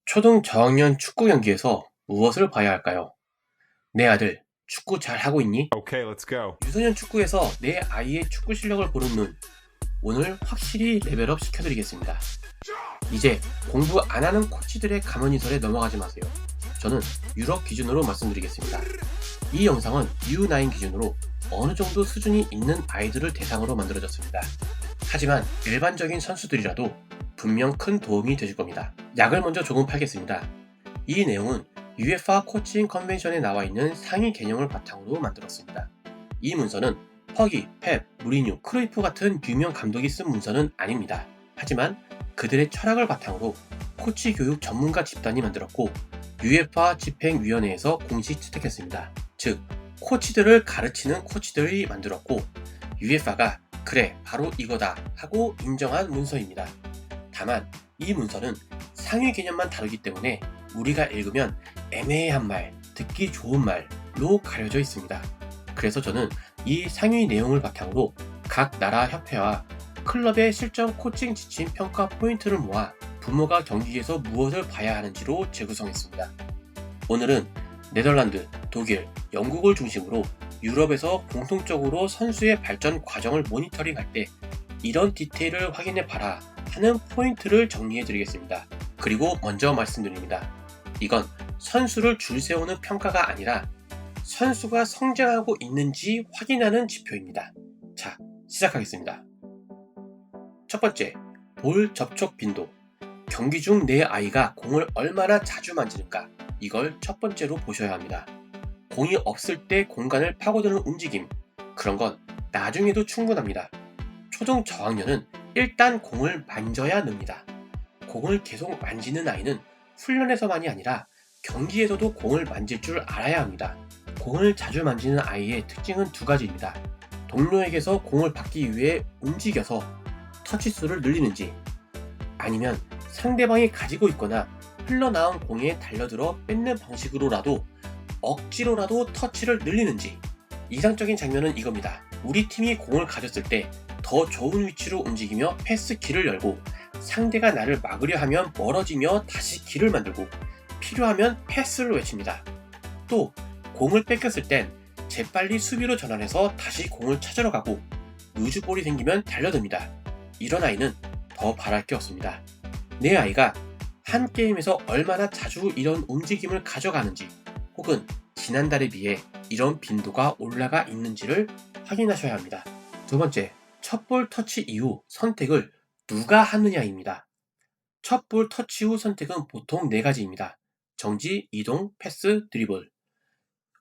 초등 저학년 축구 경기에서 무엇을 봐야 할까요? 내 아들, 축구 잘 하고 있니? Okay, let's go. 유소년 축구에서 내 아이의 축구 실력을 보는 눈, 오늘 확실히 레벨업 시켜드리겠습니다. 이제 공부 안 하는 코치들의 가만히설에 넘어가지 마세요. 저는 유럽 기준으로 말씀드리겠습니다. 이 영상은 U9 기준으로 어느 정도 수준이 있는 아이들을 대상으로 만들어졌습니다. 하지만 일반적인 선수들이라도 분명 큰 도움이 되실 겁니다. 약을 먼저 조금 팔겠습니다. 이 내용은 UEFA 코칭 컨벤션에 나와 있는 상위 개념을 바탕으로 만들었습니다. 이 문서는 허기, 펩, 무리뉴, 크루이프 같은 유명 감독이 쓴 문서는 아닙니다. 하지만 그들의 철학을 바탕으로 코치 교육 전문가 집단이 만들었고 UEFA 집행위원회에서 공식 채택했습니다. 즉, 코치들을 가르치는 코치들이 만들었고 UEFA가 그래, 바로 이거다 하고 인정한 문서입니다. 다만 이 문서는 상위 개념만 다루기 때문에 우리가 읽으면 애매한 말, 듣기 좋은 말로 가려져 있습니다. 그래서 저는 이 상위 내용을 바탕으로 각 나라 협회와 클럽의 실전 코칭 지침 평가 포인트를 모아 부모가 경기에서 무엇을 봐야 하는지로 재구성했습니다. 오늘은 네덜란드, 독일, 영국을 중심으로 유럽에서 공통적으로 선수의 발전 과정을 모니터링할 때 이런 디테일을 확인해 봐라 하는 포인트를 정리해 드리겠습니다. 그리고 먼저 말씀드립니다. 이건 선수를 줄 세우는 평가가 아니라 선수가 성장하고 있는지 확인하는 지표입니다. 자, 시작하겠습니다. 첫 번째, 볼 접촉 빈도. 경기 중 내 아이가 공을 얼마나 자주 만지는가, 이걸 첫 번째로 보셔야 합니다. 공이 없을 때 공간을 파고드는 움직임, 그런 건 나중에도 충분합니다. 초등 저학년은 일단 공을 만져야 늡니다. 공을 계속 만지는 아이는 훈련에서만이 아니라 경기에서도 공을 만질 줄 알아야 합니다. 공을 자주 만지는 아이의 특징은 두 가지입니다. 동료에게서 공을 받기 위해 움직여서 터치수를 늘리는지, 아니면 상대방이 가지고 있거나 흘러나온 공에 달려들어 뺏는 방식으로라도 억지로라도 터치를 늘리는지. 이상적인 장면은 이겁니다. 우리 팀이 공을 가졌을 때 더 좋은 위치로 움직이며 패스 길을 열고, 상대가 나를 막으려 하면 멀어지며 다시 길을 만들고, 필요하면 패스를 외칩니다. 또 공을 뺏겼을 땐 재빨리 수비로 전환해서 다시 공을 찾으러 가고, 루즈볼이 생기면 달려듭니다. 이런 아이는 더 바랄 게 없습니다. 내 아이가 한 게임에서 얼마나 자주 이런 움직임을 가져가는지, 혹은 지난달에 비해 이런 빈도가 올라가 있는지를 확인하셔야 합니다. 두 번째, 첫 볼 터치 이후 선택을 누가 하느냐입니다. 첫 볼 터치 후 선택은 보통 네 가지입니다. 정지, 이동, 패스, 드리블.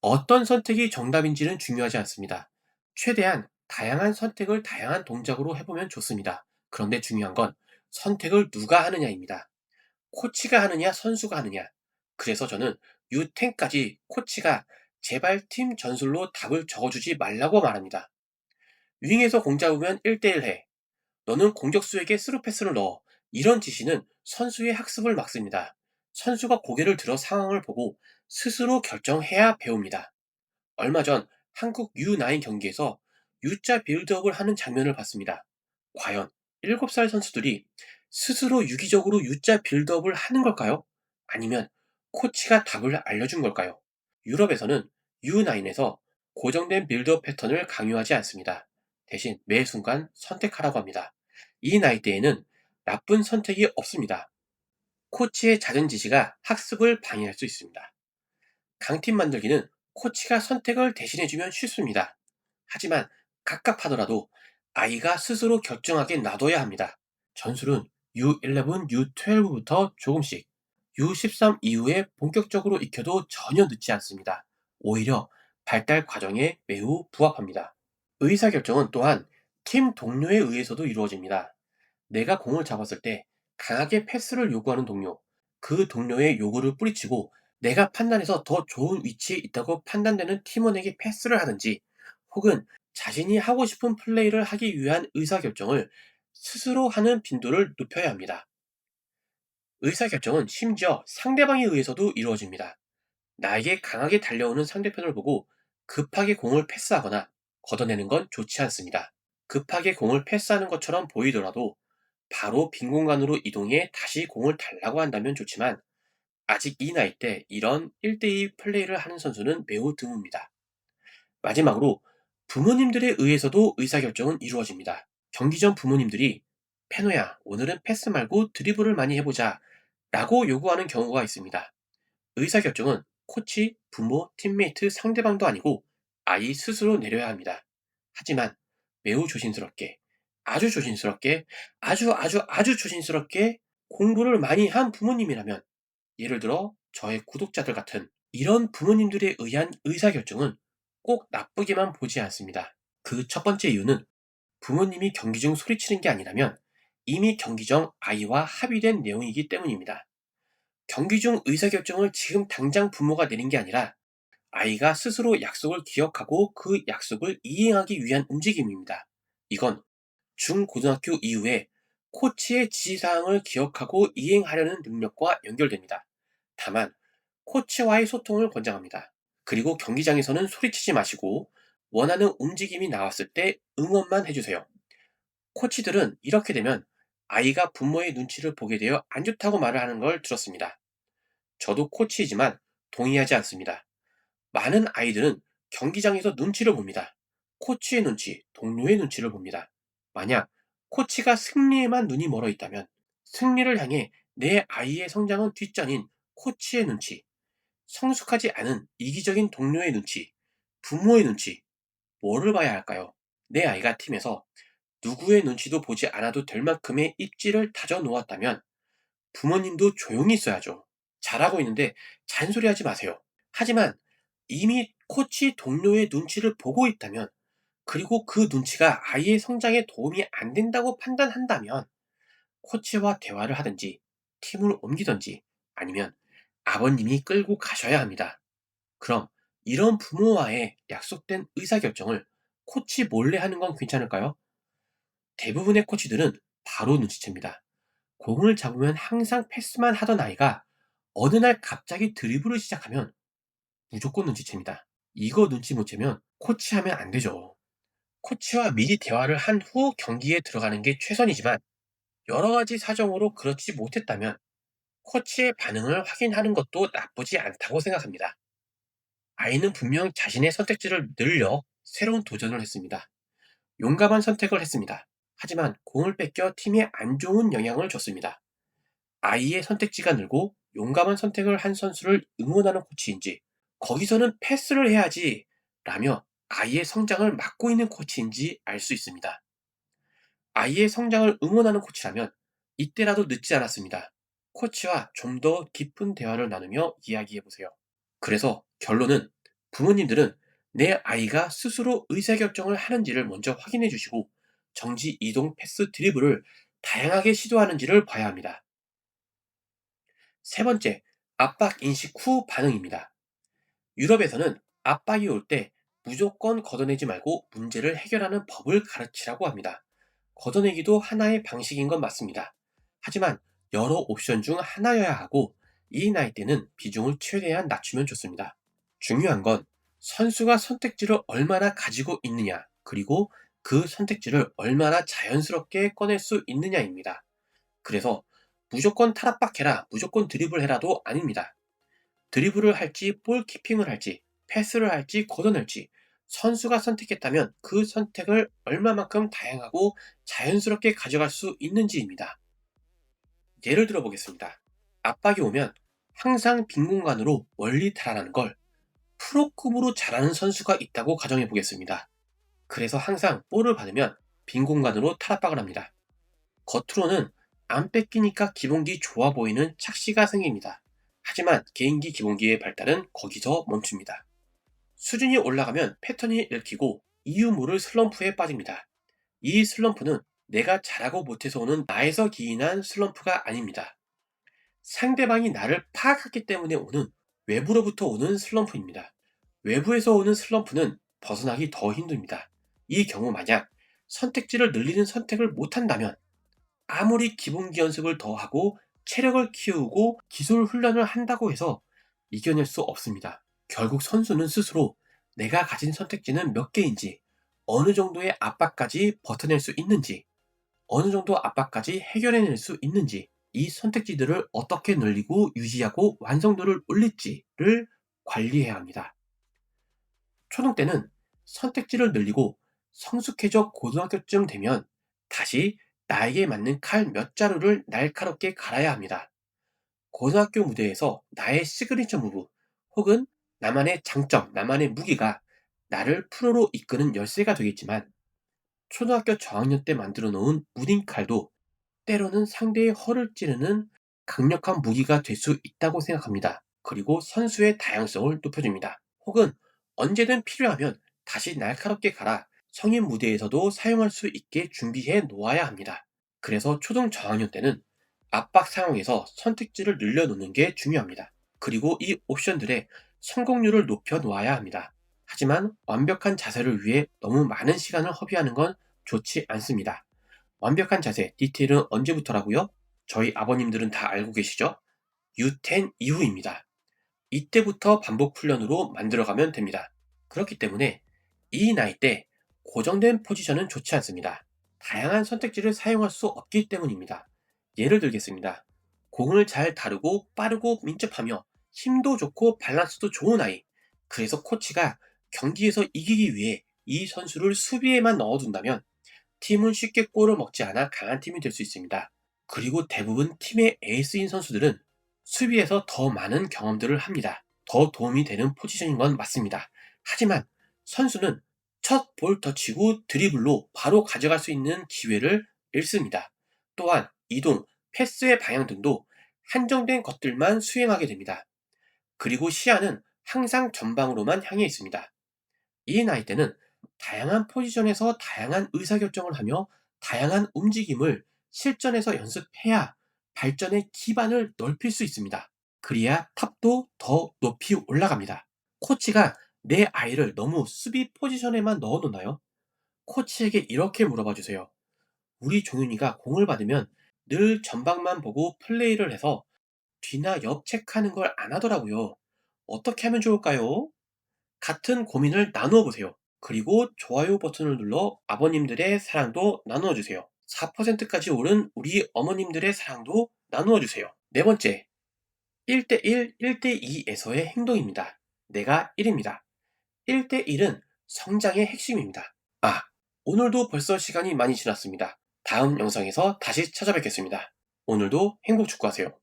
어떤 선택이 정답인지는 중요하지 않습니다. 최대한 다양한 선택을 다양한 동작으로 해보면 좋습니다. 그런데 중요한 건 선택을 누가 하느냐입니다. 코치가 하느냐, 선수가 하느냐. 그래서 저는 U10까지 코치가 제발 팀 전술로 답을 적어주지 말라고 말합니다. 윙에서 공 잡으면 1대1 해. 너는 공격수에게 스루 패스를 넣어. 이런 지시는 선수의 학습을 막습니다. 선수가 고개를 들어 상황을 보고 스스로 결정해야 배웁니다. 얼마 전 한국 U9 경기에서 U자 빌드업을 하는 장면을 봤습니다. 과연 7살 선수들이 스스로 유기적으로 U자 빌드업을 하는 걸까요? 아니면 코치가 답을 알려준 걸까요? 유럽에서는 U9에서 고정된 빌드업 패턴을 강요하지 않습니다. 대신 매 순간 선택하라고 합니다. 이 나이대에는 나쁜 선택이 없습니다. 코치의 잦은 지시가 학습을 방해할 수 있습니다. 강팀 만들기는 코치가 선택을 대신해주면 쉽습니다. 하지만 갑갑하더라도 아이가 스스로 결정하게 놔둬야 합니다. 전술은 U11, U12부터 조금씩, U13 이후에 본격적으로 익혀도 전혀 늦지 않습니다. 오히려 발달 과정에 매우 부합합니다. 의사결정은 또한 팀 동료에 의해서도 이루어집니다. 내가 공을 잡았을 때 강하게 패스를 요구하는 동료, 그 동료의 요구를 뿌리치고 내가 판단해서 더 좋은 위치에 있다고 판단되는 팀원에게 패스를 하든지, 혹은 자신이 하고 싶은 플레이를 하기 위한 의사결정을 스스로 하는 빈도를 높여야 합니다. 의사결정은 심지어 상대방에 의해서도 이루어집니다. 나에게 강하게 달려오는 상대편을 보고 급하게 공을 패스하거나 걷어내는 건 좋지 않습니다. 급하게 공을 패스하는 것처럼 보이더라도 바로 빈 공간으로 이동해 다시 공을 달라고 한다면 좋지만, 아직 이 나이 때 이런 1대2 플레이를 하는 선수는 매우 드뭅니다. 마지막으로 부모님들에 의해서도 의사결정은 이루어집니다. 경기 전 부모님들이 페노야, 오늘은 패스 말고 드리블을 많이 해보자 라고 요구하는 경우가 있습니다. 의사결정은 코치, 부모, 팀메이트, 상대방도 아니고 아이 스스로 내려야 합니다. 하지만 매우 조심스럽게, 아주 조심스럽게, 아주 조심스럽게 공부를 많이 한 부모님이라면, 예를 들어 저의 구독자들 같은 이런 부모님들에 의한 의사결정은 꼭 나쁘게만 보지 않습니다. 그 첫 번째 이유는 부모님이 경기 중 소리치는 게 아니라면 이미 경기 전 아이와 합의된 내용이기 때문입니다. 경기 중 의사결정을 지금 당장 부모가 내린 게 아니라 아이가 스스로 약속을 기억하고 그 약속을 이행하기 위한 움직임입니다. 이건 중고등학교 이후에 코치의 지시사항을 기억하고 이행하려는 능력과 연결됩니다. 다만 코치와의 소통을 권장합니다. 그리고 경기장에서는 소리치지 마시고 원하는 움직임이 나왔을 때 응원만 해주세요. 코치들은 이렇게 되면 아이가 부모의 눈치를 보게 되어 안 좋다고 말을 하는 걸 들었습니다. 저도 코치이지만 동의하지 않습니다. 많은 아이들은 경기장에서 눈치를 봅니다. 코치의 눈치, 동료의 눈치를 봅니다. 만약 코치가 승리에만 눈이 멀어 있다면 승리를 향해 내 아이의 성장은 뒷전인 코치의 눈치, 성숙하지 않은 이기적인 동료의 눈치, 부모의 눈치, 뭐를 봐야 할까요? 내 아이가 팀에서 누구의 눈치도 보지 않아도 될 만큼의 입지를 다져 놓았다면 부모님도 조용히 있어야죠. 잘하고 있는데 잔소리하지 마세요. 하지만 이미 코치 동료의 눈치를 보고 있다면, 그리고 그 눈치가 아이의 성장에 도움이 안 된다고 판단한다면 코치와 대화를 하든지 팀을 옮기든지 아니면 아버님이 끌고 가셔야 합니다. 그럼 이런 부모와의 약속된 의사결정을 코치 몰래 하는 건 괜찮을까요? 대부분의 코치들은 바로 눈치챕니다. 공을 잡으면 항상 패스만 하던 아이가 어느 날 갑자기 드리블을 시작하면 무조건 눈치챕니다. 이거 눈치 못 채면 코치하면 안 되죠. 코치와 미리 대화를 한 후 경기에 들어가는 게 최선이지만 여러 가지 사정으로 그렇지 못했다면 코치의 반응을 확인하는 것도 나쁘지 않다고 생각합니다. 아이는 분명 자신의 선택지를 늘려 새로운 도전을 했습니다. 용감한 선택을 했습니다. 하지만 공을 뺏겨 팀에 안 좋은 영향을 줬습니다. 아이의 선택지가 늘고 용감한 선택을 한 선수를 응원하는 코치인지, 거기서는 패스를 해야지 라며 아이의 성장을 막고 있는 코치인지 알 수 있습니다. 아이의 성장을 응원하는 코치라면 이때라도 늦지 않았습니다. 코치와 좀 더 깊은 대화를 나누며 이야기해보세요. 그래서 결론은, 부모님들은 내 아이가 스스로 의사결정을 하는지를 먼저 확인해 주시고 정지, 이동, 패스, 드리블을 다양하게 시도하는지를 봐야 합니다. 세 번째, 압박 인식 후 반응입니다. 유럽에서는 압박이 올 때 무조건 걷어내지 말고 문제를 해결하는 법을 가르치라고 합니다. 걷어내기도 하나의 방식인 건 맞습니다. 하지만 여러 옵션 중 하나여야 하고 이 나이 때는 비중을 최대한 낮추면 좋습니다. 중요한 건 선수가 선택지를 얼마나 가지고 있느냐, 그리고 그 선택지를 얼마나 자연스럽게 꺼낼 수 있느냐입니다. 그래서 무조건 탈압박해라, 무조건 드리블해라도 아닙니다. 드리블을 할지, 볼 키핑을 할지, 패스를 할지, 걷어낼지 선수가 선택했다면 그 선택을 얼마만큼 다양하고 자연스럽게 가져갈 수 있는지입니다. 예를 들어 보겠습니다. 압박이 오면 항상 빈 공간으로 멀리 달아나는 걸 프로급으로 잘하는 선수가 있다고 가정해 보겠습니다. 그래서 항상 볼을 받으면 빈 공간으로 탈압박을 합니다. 겉으로는 안 뺏기니까 기본기 좋아 보이는 착시가 생깁니다. 하지만 개인기 기본기의 발달은 거기서 멈춥니다. 수준이 올라가면 패턴이 읽히고 이유 모를 슬럼프에 빠집니다. 이 슬럼프는 내가 잘하고 못해서 오는 나에서 기인한 슬럼프가 아닙니다. 상대방이 나를 파악했기 때문에 오는 외부로부터 오는 슬럼프입니다. 외부에서 오는 슬럼프는 벗어나기 더 힘듭니다. 이 경우 만약 선택지를 늘리는 선택을 못한다면 아무리 기본기 연습을 더 하고 체력을 키우고 기술 훈련을 한다고 해서 이겨낼 수 없습니다. 결국 선수는 스스로 내가 가진 선택지는 몇 개인지, 어느 정도의 압박까지 버텨낼 수 있는지, 어느 정도 압박까지 해결해낼 수 있는지, 이 선택지들을 어떻게 늘리고 유지하고 완성도를 올릴지를 관리해야 합니다. 초등 때는 선택지를 늘리고 성숙해져 고등학교쯤 되면 다시 나에게 맞는 칼 몇 자루를 날카롭게 갈아야 합니다. 고등학교 무대에서 나의 시그니처 무브 혹은 나만의 장점, 나만의 무기가 나를 프로로 이끄는 열쇠가 되겠지만 초등학교 저학년 때 만들어 놓은 무딘 칼도 때로는 상대의 허를 찌르는 강력한 무기가 될 수 있다고 생각합니다. 그리고 선수의 다양성을 높여줍니다. 혹은 언제든 필요하면 다시 날카롭게 갈아 성인 무대에서도 사용할 수 있게 준비해 놓아야 합니다. 그래서 초등 저학년 때는 압박 상황에서 선택지를 늘려놓는 게 중요합니다. 그리고 이 옵션들의 성공률을 높여 놓아야 합니다. 하지만 완벽한 자세를 위해 너무 많은 시간을 허비하는 건 좋지 않습니다. 완벽한 자세, 디테일은 언제부터라고요? 저희 아버님들은 다 알고 계시죠? U10 이후입니다. 이때부터 반복 훈련으로 만들어가면 됩니다. 그렇기 때문에 이 나이 때 고정된 포지션은 좋지 않습니다. 다양한 선택지를 사용할 수 없기 때문입니다. 예를 들겠습니다. 공을 잘 다루고 빠르고 민첩하며 힘도 좋고 밸런스도 좋은 아이. 그래서 코치가 경기에서 이기기 위해 이 선수를 수비에만 넣어둔다면 팀은 쉽게 골을 먹지 않아 강한 팀이 될 수 있습니다. 그리고 대부분 팀의 에이스인 선수들은 수비에서 더 많은 경험들을 합니다. 더 도움이 되는 포지션인 건 맞습니다. 하지만 선수는 첫 볼 터치고 드리블로 바로 가져갈 수 있는 기회를 잃습니다. 또한 이동, 패스의 방향 등도 한정된 것들만 수행하게 됩니다. 그리고 시야는 항상 전방으로만 향해 있습니다. 이 나이 때는 다양한 포지션에서 다양한 의사결정을 하며 다양한 움직임을 실전에서 연습해야 발전의 기반을 넓힐 수 있습니다. 그래야 탑도 더 높이 올라갑니다. 코치가 내 아이를 너무 수비 포지션에만 넣어놓나요? 코치에게 이렇게 물어봐 주세요. 우리 종윤이가 공을 받으면 늘 전방만 보고 플레이를 해서 뒤나 옆 체크하는 걸 안 하더라고요. 어떻게 하면 좋을까요? 같은 고민을 나누어 보세요. 그리고 좋아요 버튼을 눌러 아버님들의 사랑도 나누어 주세요. 4%까지 오른 우리 어머님들의 사랑도 나누어 주세요. 네 번째, 1대1, 1대2에서의 행동입니다. 내가 1입니다. 1대1은 성장의 핵심입니다. 오늘도 벌써 시간이 많이 지났습니다. 다음 영상에서 다시 찾아뵙겠습니다. 오늘도 행복 축구하세요.